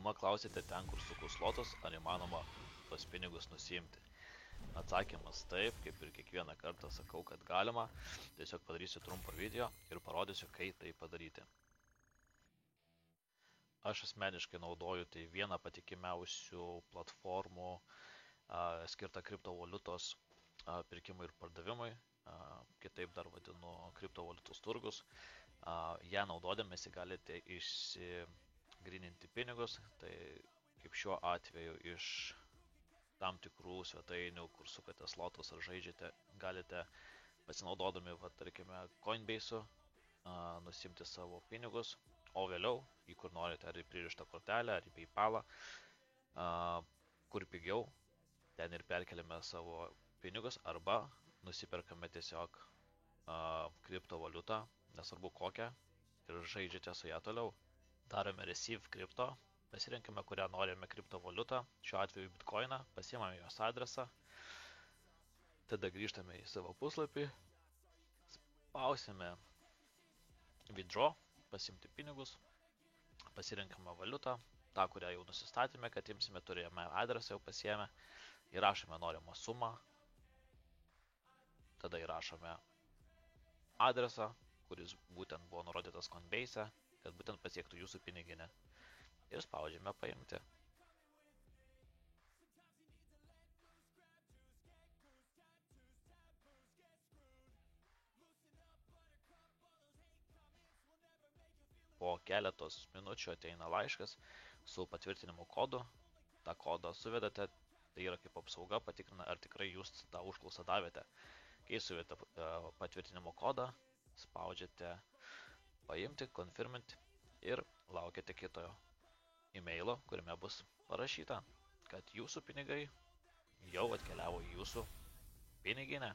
Dauguma klausėte ten, kur suku slotus, ar įmanoma tos pinigus nusiimti. Atsakymas taip, kaip ir kiekvieną kartą sakau, kad galima. Tiesiog padarysiu trumpą video ir parodysiu, kaip tai padaryti. Aš asmeniškai naudoju tai vieną patikimiausių platformų skirtą kriptovaliutos pirkimui ir pardavimui. Kitaip dar vadinu kriptovaliutos turgus. Ją naudodamėsi galite išsigryninti pinigus, tai kaip šiuo atveju iš tam tikrų svetainių, kur sukate slotus ar žaidžiate, galite pasinaudodami, tarkime, Coinbase'u nusimti savo pinigus, o vėliau, į kur norite, ar į pririštą kortelę, ar į PayPal'ą, kur pigiau, ten ir perkeliame savo pinigus, arba nusiperkame tiesiog kriptovaliutą, nesvarbu kokią, ir žaidžiate su ją toliau. Darome Receive Crypto, pasirinkime, kurią norime kriptovaliutą, šiuo atveju Bitcoiną, pasiimame jos adresą, tada grįžtame į savo puslapį, spausime Withdraw, pasimti pinigus, pasirinkame valiutą, tą, kurią jau nusistatėme, kad imsime, turėjome adresą jau pasiėmę, įrašome norimą sumą, tada įrašome adresą, kuris būtent buvo nurodytas Coinbase'e, kad būtent pasiektų jūsų piniginę. Ir spaudžiame paimti. Po keletos minučių ateina laiškas su patvirtinimo kodu. Ta kodą suvedate, tai yra kaip apsauga, patikrina, ar tikrai jūs tą užklausą davėte. Kai suvedate patvirtinimo kodą, spaudžiate paimti, confirminti ir laukiate kitojo e-mailo, kuriame bus parašyta, kad jūsų pinigai jau atkeliavo į jūsų piniginę.